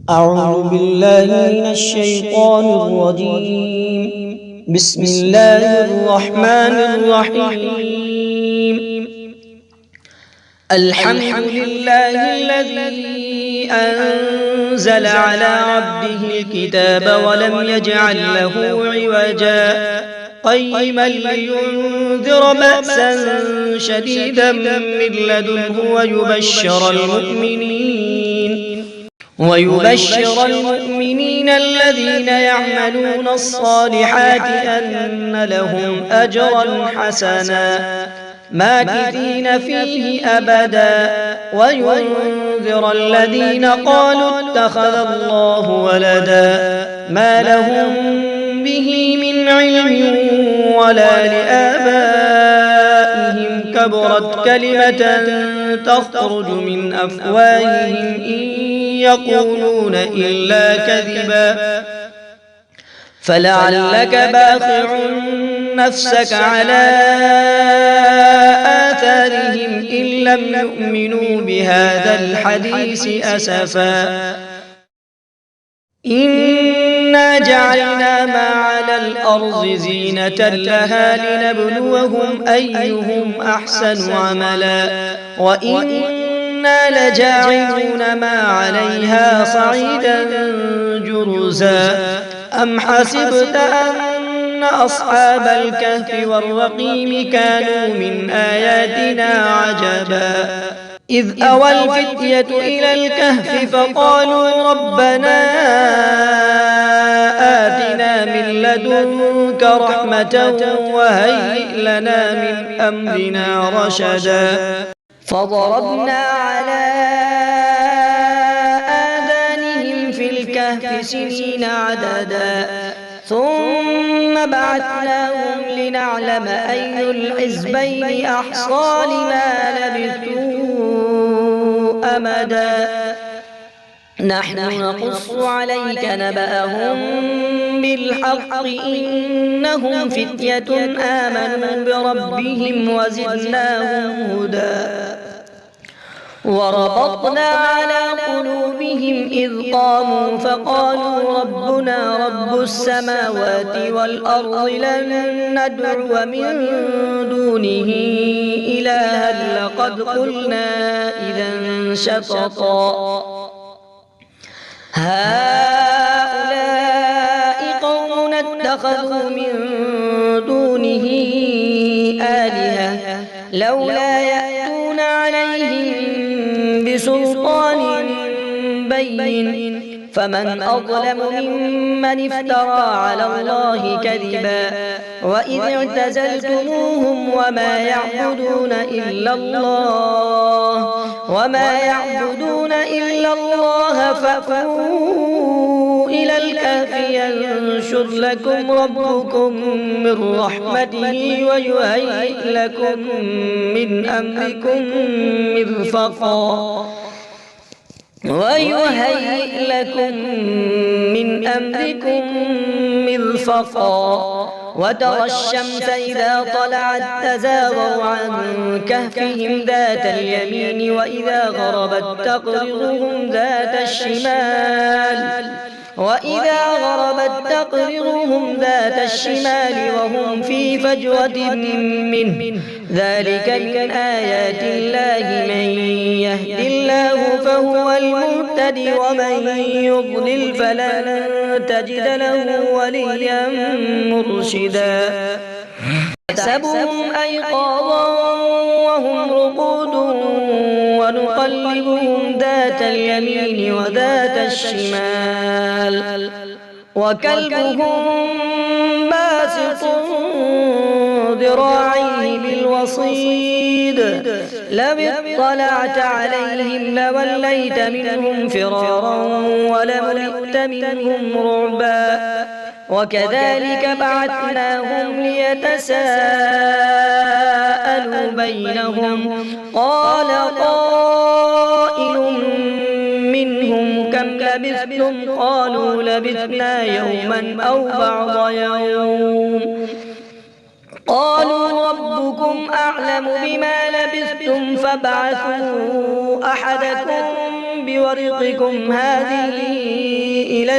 أعوذ بالله من الشيطان الرجيم. بسم الله الرحمن الرحيم. الحمد لله الذي أنزل على عبده الكتاب ولم يجعل له عوجا قيما لينذر بأسا شديدا من لدنه ويبشر المؤمنين الذين يعملون الصالحات أن لهم أجرا حسنا ماكثين فيه أبدا وينذر الذين قالوا اتخذ الله ولدا ما لهم به من علم ولا لآبائهم كبرت كلمة تخرج من أفواههم إن يقولون إلا كذبا فلعلك باخع نفسك على آثارهم إن لم يؤمنوا بهذا الحديث أسفا إنا جعلنا ما على الأرض زينة لها لنبلوهم أيهم أحسن عملا وإنا لجاعلون ما عليها صعيدا جرزا أم حسبت أن أصحاب الكهف والرقيم كانوا من آياتنا عجبا إذ أوى الفتية إلى الكهف فقالوا ربنا آتنا من لدنك رحمة وهيئ لنا من أمرنا رشدا فضربنا على آذانهم في الكهف سنين عددا ثم بعثناهم لنعلم أي الحزبين أحصى لما لبثوا أمدا نحن نقص عليك نبأهم بالحق إنهم فتية آمنوا بربهم وزدناهم هدى وربطنا على قلوبهم إذ قاموا فقالوا ربنا رب السماوات والأرض لن ندعو من دونه إلها لقد قلنا إذا شططا هؤلاء قوم اتخذوا من دونه آلهة لولا يأتون عليهم بسلطان بين فمن أظلم ممن افترى على الله كذبا وإذ اعتزلتموهم وما يعبدون إلا الله فأووا إلى الكهف ينشر لكم ربكم من رحمته ويهيئ لكم من أمركم مرفقا وترى الشمس إذا طلعت تزاور عن كهفهم ذات اليمين وإذا غربت تقرضهم ذات الشمال وهم في فجوة منه ذلك من آيات الله من يهد الله فهو المهتدي ومن يضلل فلن تجد له وليا مرشدا يحسبهم أيقاظا وهم رقود ونقلبهم ذات اليمين وذات الشمال وكلبهم باسط ذراعيه بالوصيد لو اطلعت عليهم لوليت منهم فرارا ولملئت منهم رعبا وكذلك بعثناهم ليتساءلوا بينهم قال قائل منهم كم لبثتم قالوا لبثنا يوما أو بعض يوم قالوا ربكم أعلم بما لبثتم فابعثوا أحدكم بورقكم هذه إلى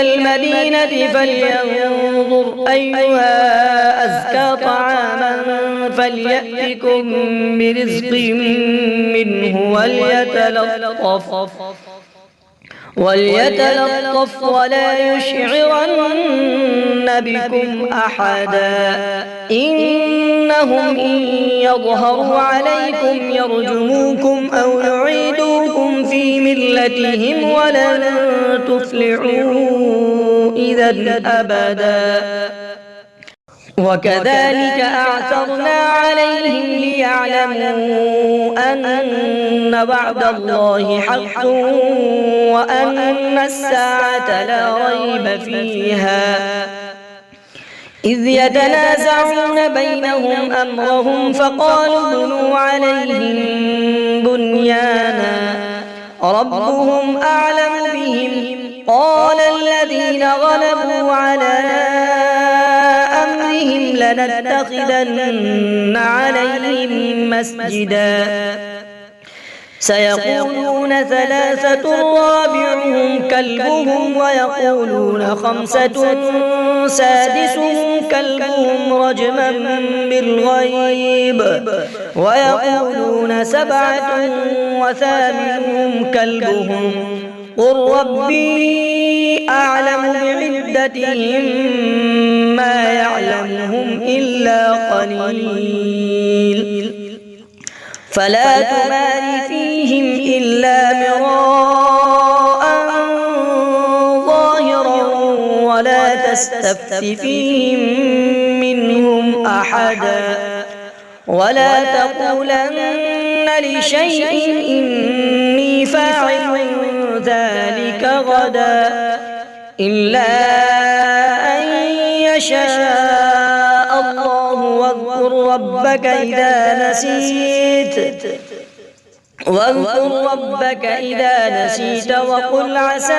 المدينة فلينظر أيها أزكى طعاما فليأتكم برزق منه وليتلطف ولا يشعرن بكم أحدا إنهم إن يظهروا عليكم يرجموكم أو يعيدوكم في ملتهم ولن تفلحوا إذا أبدا وكذلك أعثرنا عليهم ليعلموا أن وعد الله حق وأن الساعة لا ريب فيها إذ يتنازعون بينهم أمرهم فقالوا ابنوا عليهم بنيانا ربهم أعلم بهم قال الذين غلبوا على أمرهم لنتخذن عليهم مسجدا سيقولون ثلاثة رابعهم كلبهم ويقولون خمسة سادسهم كلبهم رجما بالغيب ويقولون سبعة وثامنهم كلبهم قل ربي أعلم بعدتهم ما يعلمهم إلا قليل فلا تمار فيهم إلا مراء ظاهرا ولا تستفت فيهم منهم أحدا ولا تقولن لشيء إني فاعل ذلك غدا إلا أن يشاء الله واذكر ربك إذا نسيت وقل عسى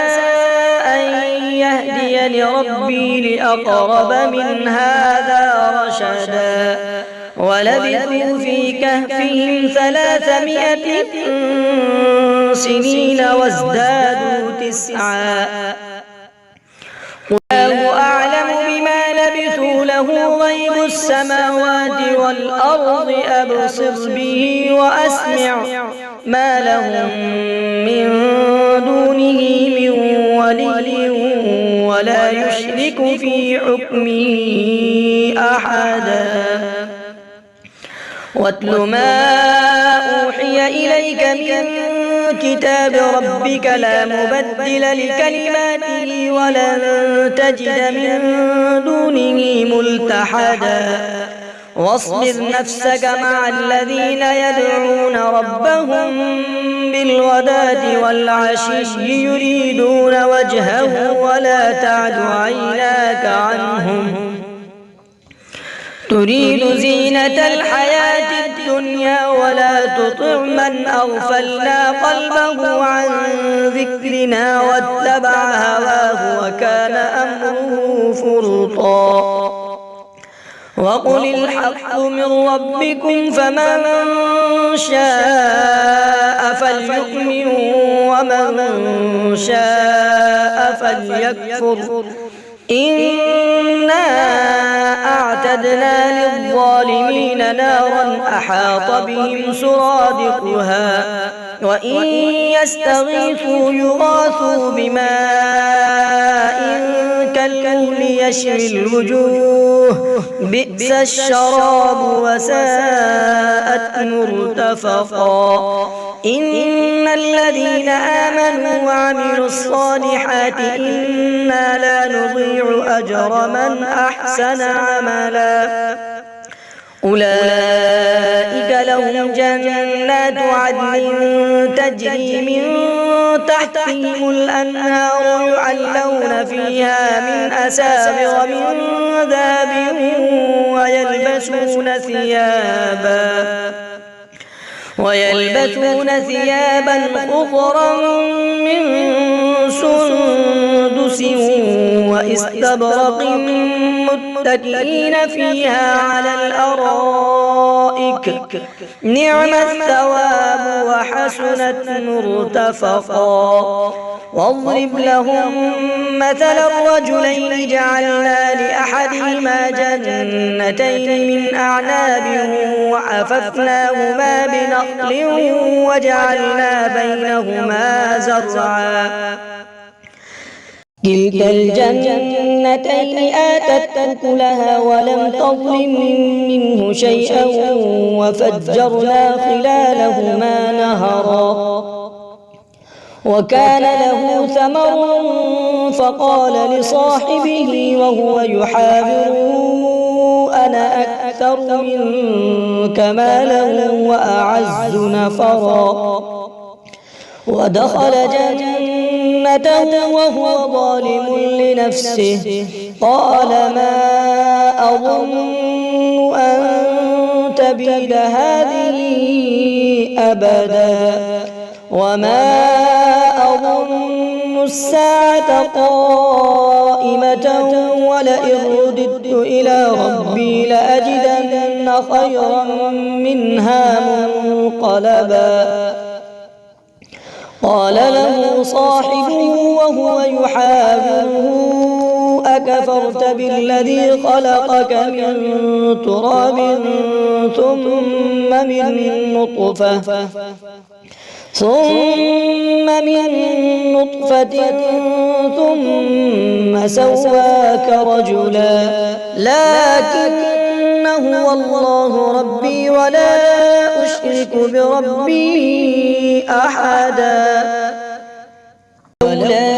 أن يهديني ربي لأقرب من هذا رشدا ولبثوا في كهفهم 300 سنين وازدادوا 9 الله أعلم بما لبثوا له غيب السماوات والأرض أبصر به وأسمع ما لهم من دونه من ولي ولا يشرك في حكمه أحدا واتل ما أوحي إليك من كتاب ربك لا مبدل لكلماته ولن تجد من دونه ملتحدا واصبر نفسك مع الذين يدعون ربهم بالغداة والعشي يريدون وجهه ولا تعد عيناك عنهم تريد زينة الحياة الدنيا ولا تطع من أغفلنا قلبه عن ذكرنا واتبع هواه وكان أمره فرطا وقل الحق من ربكم فمن شاء فليؤمن ومن شاء فليكفر إنا أعتدنا للظالمين نارا أحاط بهم سرادقها وإن يستغيثوا يغاثوا بماء كالمهل يشوي الوجوه بئس الشراب وساءت مرتفقا إن الذين آمنوا وعملوا الصالحات إنا لا نضيع أجر من أحسن عملا أولئك لهم جنات عدن تجري من تحتهم الأنهار يحلون فيها من أساور من ذهب ويلبسون ثيابا خضرا من سندس واستبرق متكئين فيها على الأرائك ربك نعم الثواب وحسنت مرتفقا واضرب لهم مثل الرجلين جعلنا لأحدهما جنتين من أعناب وحففناهما بنخل وجعلنا بينهما زرعا كلتا الجنتين آتت أكلها ولم تظلم منه شيئا وفجرنا خلالهما نهرا وكان له ثمر فقال لصاحبه وهو يحاوره أنا أكثر منك مالا وأعز نفرا ودخل جنته وهو ظالم لنفسه قال ما أظن أن تبيد هذه أبدا وما أظن الساعة قائمة ولئن رددت إلى ربي لأجدن خيرا منها منقلبا قال له صاحبه وهو يحاوره أكفرت بالذي خلقك من تراب ثم من نطفة ثم سواك رجلا لكن هو الله ربي ولا أشرك بربي أحدا لولا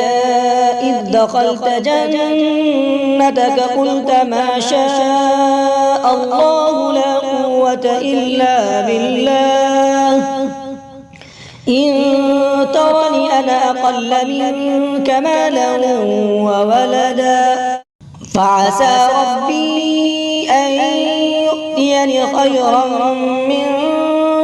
إذ دخلت جنتك قلت ما شاء الله لا قوة إلا بالله إن ترني أنا أقل منك مالا وولدا فعسى ربي أن يؤتيني خيرا من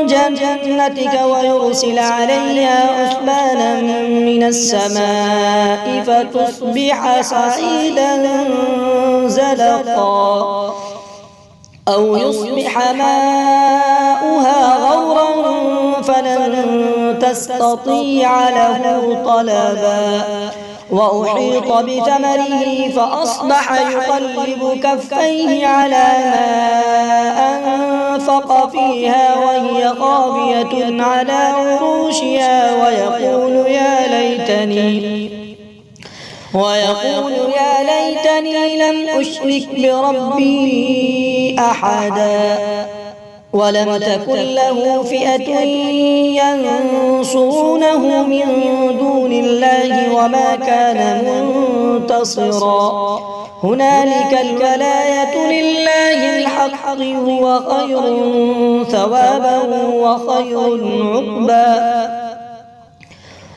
جنتك ويرسل عليها حسبانا من السماء فتصبح صعيدا زلقا أو يصبح ماؤها غورا فلن تستطيع له طلبا وأحيط بثمره فأصبح يقلب كفيه على ما أنفق فيها وهي خاوية على عروشها ويقول يا ليتني لم أشرك بربي أحدا ولم تكن له فئة ينصرونه من دون الله وما كان منتصرا هنالك الولاية لله الحق هو خير ثوابا وخير عقبا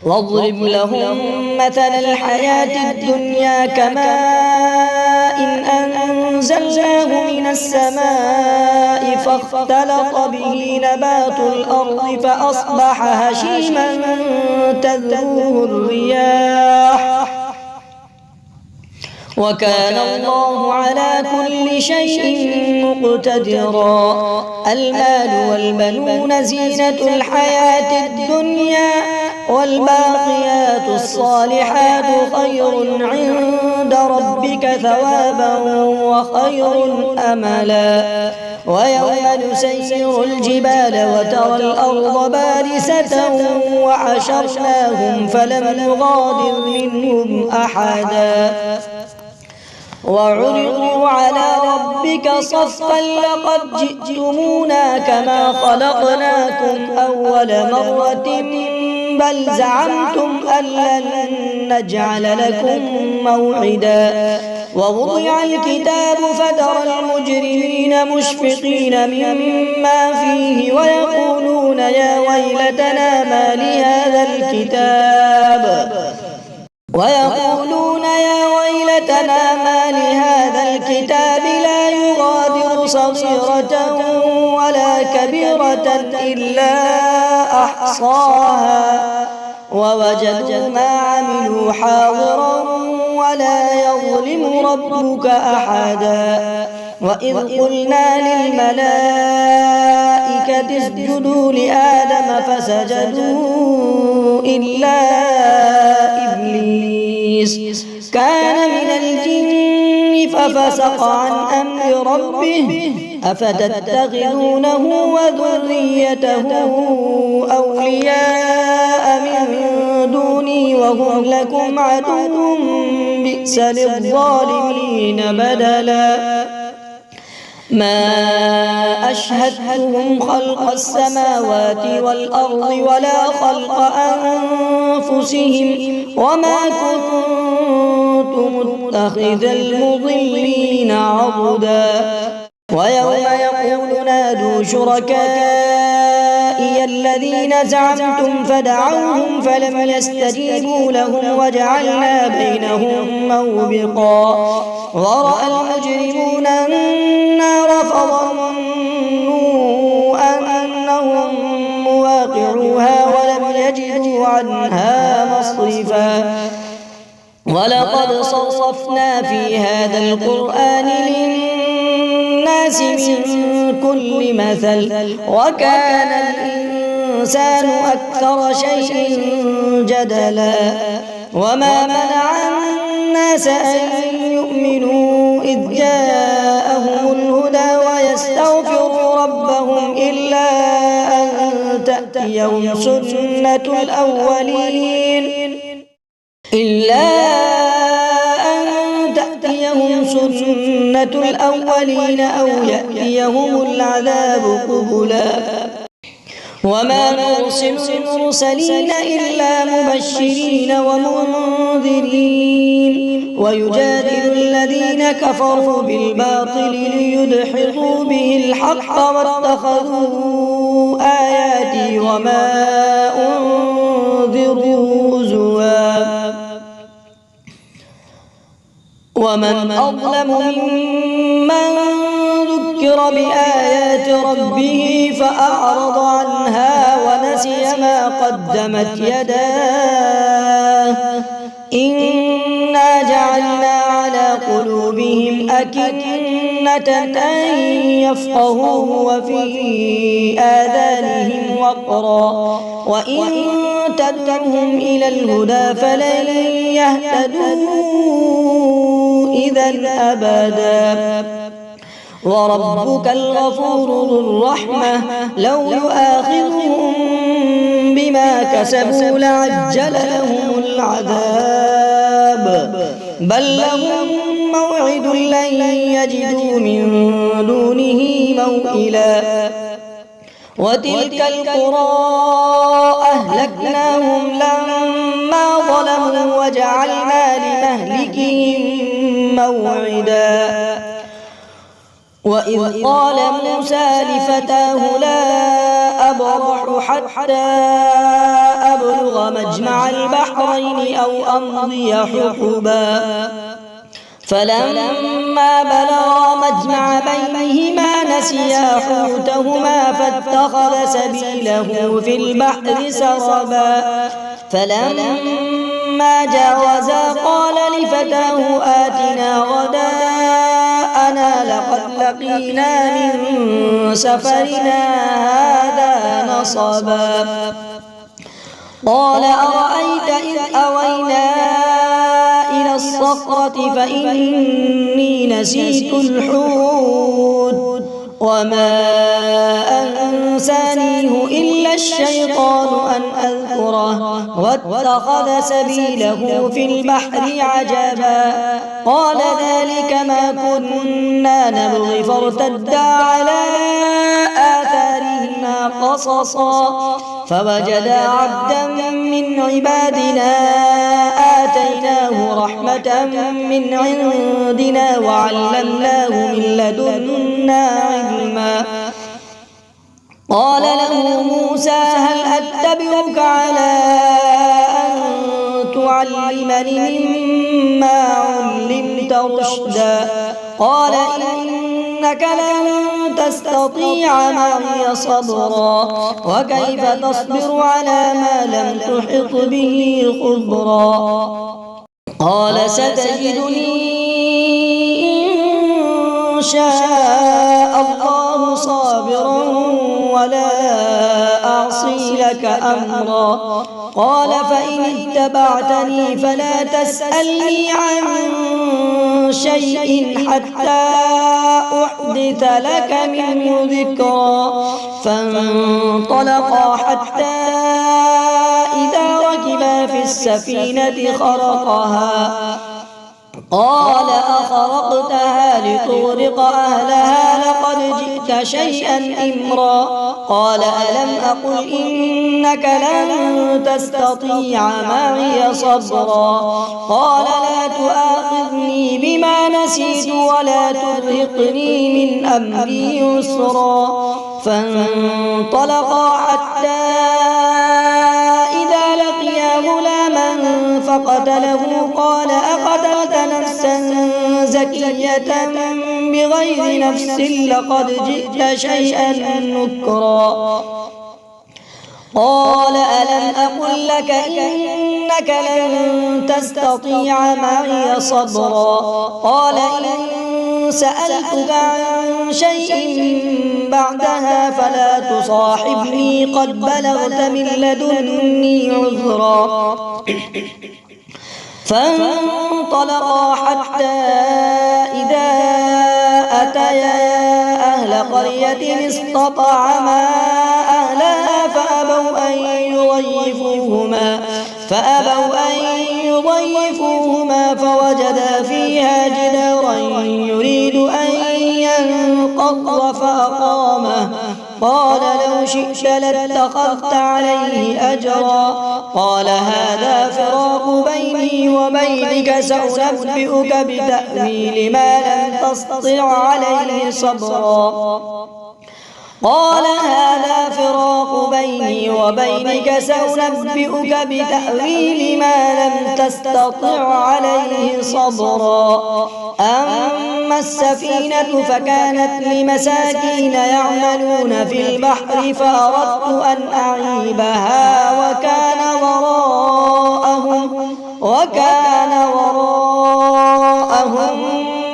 واضرب لهم مثل الحياة الدنيا كماء أنزلناه من السماء فاختلط به نبات الأرض فأصبح هشيما تذروه الرياح وكان الله على كل شيء مقتدرا المال والبنون زينة الحياة الدنيا والباقيات الصالحات خير عند ربك ثوابا وخير أملا ويوم نسير الجبال وترى الأرض بارزة وحشرناهم فلم نغادر منهم أحدا وعرضوا على ربك صفا لقد جئتمونا كما خلقناكم أول مرة بل زعمتم أن لن نجعل لكم موعدا ووضع الكتاب فترى المجرمين مشفقين مما فيه ويقولون يا ويلتنا ما لهذا الكتاب لا يغادر صغيرة ولا كبيرة إلا أحصاها ووجدوا ما عملوا حاضرا ولا يظلم ربك أحدا وإذ قلنا للملائكة اسجدوا لآدم فسجدوا إلا إبليس كان من الجن ففسق عن أمر ربه أفتتخذونه وذريته أولياء من دوني وهم لكم عدو بئس للظالمين بدلا ما أشهدتهم خلق السماوات والأرض ولا خلق أنفسهم وما كنت متخذ المضلين عضدا ويوم يقول نادوا شركائي الذين زعمتم فدعوهم فلم يستجيبوا لهم وجعلنا بينهم موبقا ورأى المجرمون النار فظنوا أنهم مواقعوها ولم يجدوا عنها مصرفا ولقد صرفنا في هذا القرآن للناس من كل مثل وكان الإنسان أكثر شيء جدلا وما منع الناس أن يؤمنوا إذ جاءهم الهدى ويستغفروا ربهم إلا أن تأتيهم سنة الأولين أو يأتيهم العذاب قبلا وما نرسل المرسلين إلا مبشرين ومنذرين ويجادل الذين كفروا بالباطل ليدحضوا به الحق واتخذوا آياتي وما أنذروا هزوا ومن أظلم ممن ذكر بآيات ربه فأعرض عنها ونسي ما قدمت يداه إنا جعلنا على قلوبهم أكنة أن يفقهوه وفي آذانهم وقرا وإن تدعوهم إلى الهدى فلن يهتدوا إذا أبدا وربك الغفور ذو الرحمة لو يؤاخذهم بما كسبوا لعجل لهم العذاب بل لهم موعد لن يجدوا من دونه موئلا وتلك القرى أهلكناهم لما ظلموا وجعلنا لمهلكهم موعدا وإذ قال موسى لفتاه لا أبرح حتى أبلغ مجمع البحرين أو أمضي حقبا فلما بلغا مجمع بينهما نسيا حوتهما فاتخذ سبيله في البحر سربا فلما جاوزا قال لفتاه آتنا غداءنا لقد لقينا من سفرنا هذا نصبا قال أرأيت إذ أوينا إلى الصخرة فإني نسيت الحوت وما أنسانيه إلا الشيطان أن أذكره واتخذ سبيله في البحر عجبا قال ذلك ما كنا نبغي فارتدا على آثارهما قصصا فوجدا عبدا من عبادنا آتيناه رحمة من عندنا وعلمناه من لدنا علما قال له موسى هل أتبعك على أن تعلمني مما علمت رشدا قال إنك لن تستطيع معي صبرا وكيف تصبر على ما لم تحط به خبرا قال ستجدني إن شاء الله صابرا ولا لك أمرا. قال فإن اتبعتني فلا تسألني عن شيء حتى أحدث لك منه ذكرا. فانطلقا حتى إذا ركبا في السفينة خرقها. قال أخرقتها لتغرق أهلها لقد جئت شيئا إمرا. قال ألم أقل إنك لن تستطيع معي صبرا. قال لا تؤاخذني بما نسيت ولا ترهقني من أمري يسرا. فانطلقا حتى إذا لقيا غلاما فقتله. قال أقتلت نفسا زكية بغير نفس لقد جئت شيئا نكرا. قال ألم أقل لك إنك لن تستطيع معي صبرا. قال إن سألتك عن شيء بعدها فلا تصاحبني قد بلغت من لدني عذرا. فانطلقا حتى إذا أتيا أهل قرية استطعما أهلها فأبوا أن يضيفوهما فوجدا فيها جدارا يريد أن ينقض فأقامه. قال لو شئت لاتخذت عليه أجرا. قال هذا فراق بيني وبينك سأنبئك بتأويل ما لم تستطع عليه صبرا. قال هذا فراق بيني وبينك سأنبئك بتأويل ما لم تستطع عليه صبرا. أما السفينة فكانت لمساكين يعملون في البحر فأردت أن أعيبها وكان وراءهم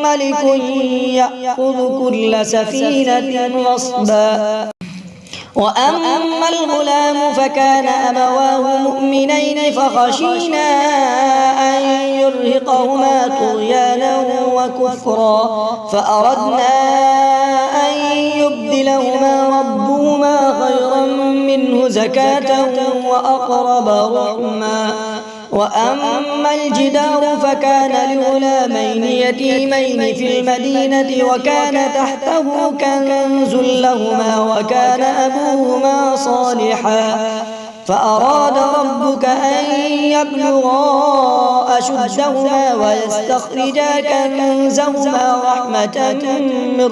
ملك يأخذ كل سفينة غصبا. وأما الغلام فكان أبواه مؤمنين فخشينا أن يرهقهما طغيانا وكفرا فأردنا أن يبدلهما ربهما خيرا منه زكاة وأقرب رحما. وأما الجدار فكان لغلامين يتيمين في المدينة وكان تحته كنز لهما وكان أبوهما صالحا. فأراد ربك أن يبلغا أشدهما ويستخرجا كنزهما رحمة من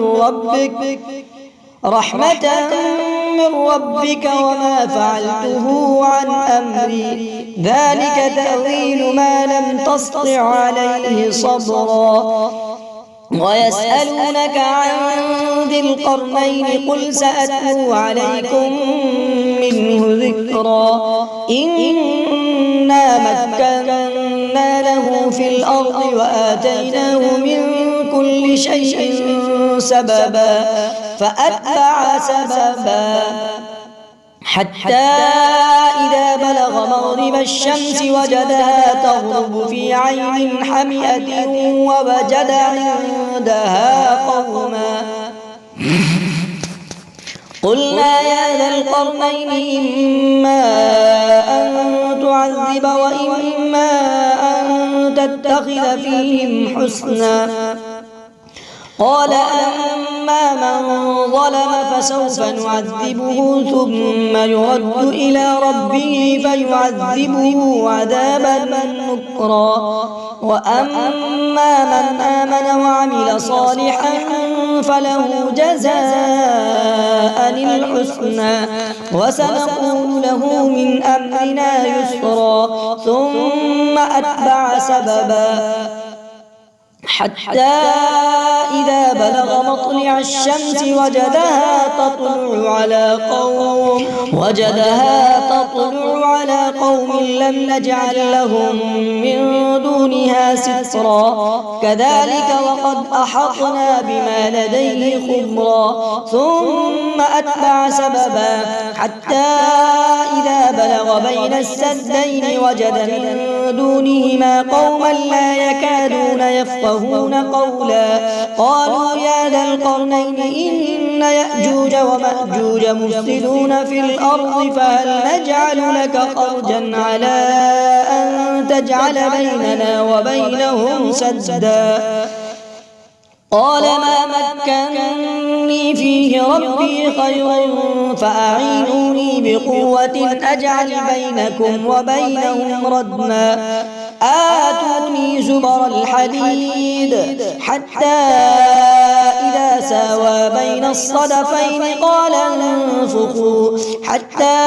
ربك وما فعلته عن أمري ذلك تأويل ما لم تسطع عليه صبرا. ويسألونك عن ذي القرنين قل سأتلو عليكم منه ذكرا. إنا مكنا له في الأرض وآتيناه من كل شيء سببا فأتبع سببا حتى إذا بلغ مغرب الشمس وجدها تغرب في عين حمئة ووجد عندها قوما. قلنا يا ذا القرنين إما أن تعذب وإما أن تتخذ فيهم حسنا. قال أما من ظلم فسوف نعذبه ثم يرد إلى ربه فيعذبه عذابا نكرا. وأما من آمن وعمل صالحا فله جزاء الحسنى وسنقول له من أمرنا يسرا. ثم أتبع سببا حتى إذا بلغ مطلع الشمس وجدها تطلع على قوم لم نجعل لهم من دونها سترا كذلك وقد أحطنا بما لديه خبرا ثم أتبع سببا حتى إذا بلغ بين السدين وجد من دونهما قوما لا يكادون يفقهون قولا قالوا يا ذا القرنين إن يأجوج ومأجوج مفسدون في الأرض فهل نجعل لك خرجا على أن تجعل بيننا وبينهم سدا قال ما مكنني فيه ربي خير فأعينوني بقوة أجعل بينكم وبينهم ردما آتوني زبر الحديد حتى إذا ساوى بين الصدفين قال انفخوا حتى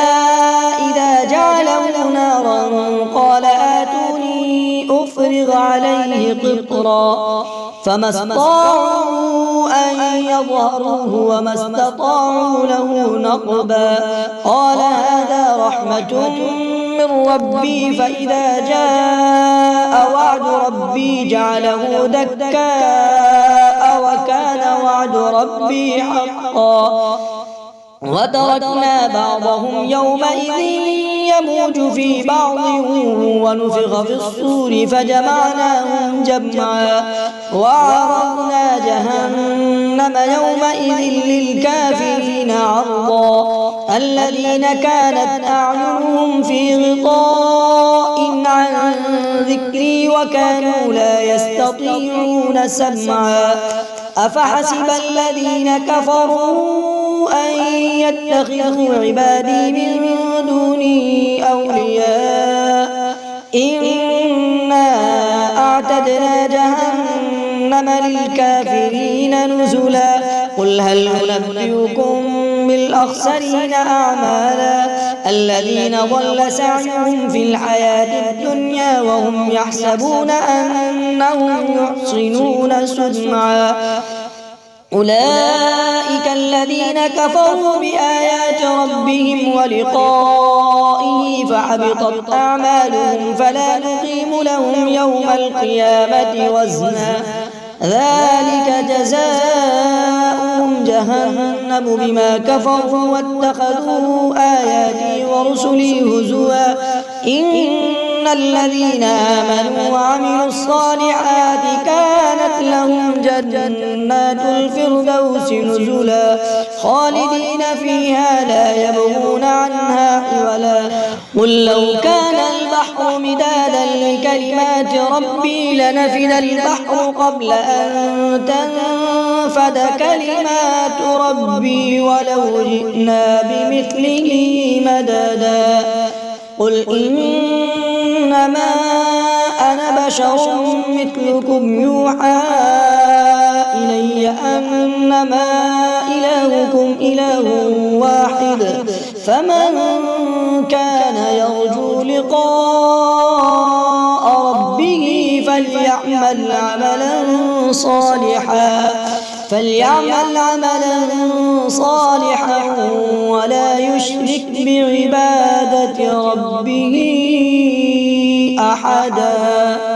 إذا جعله نارا قال آتوني أفرغ عليه قطرا فما استطاعوا أن يظهروه وما استطاعوا له نقبا قال هذا رحمة من ربي فإذا جاء وعد ربي جعله دكاء وكان وعد ربي حقا وتركنا بعضهم يومئذ يموج في بعض ونفخ في الصور فجمعناهم جمعا وعرضنا جهنم يومئذ للكافرين عرضا الذين كانت أعينهم في غطاء عن ذكري وكانوا لا يستطيعون سمعا أفحسب الذين كفروا أن يتخذوا عبادي من دوني أولياء إنا أعتدنا جهنم للكافرين نزلا قل هل ننبئكم بالأخسرين أعمالا الذين ضل سعيهم في الحياة الدنيا وهم يحسبون أنهم يحسنون صنعا أولئك الذين كفروا بآيات ربهم ولقائه فحبطت أعمالهم فلا نقيم لهم يوم القيامة وزنا ذلك جزاؤهم جهنم بما كفروا واتخذوا آياتي ورسلي هزوا إن الذين آمنوا وعملوا الصالحات كانت لهم جنات الفردوس نزلا خالدين فيها لا يبغون عنها حولا قل لو كان البحر مدادا لكلمات ربي لنفد البحر قبل أن تنفد كلمات ربي ولو جئنا بمثله مددا قل إنما أنا بشر مثلكم يوحى إلي أنما إلهكم إله واحد فمن كان يرجو لقاء ربه فليعمل عملا صالحا ولا يشرك بعبادة ربه أحدا.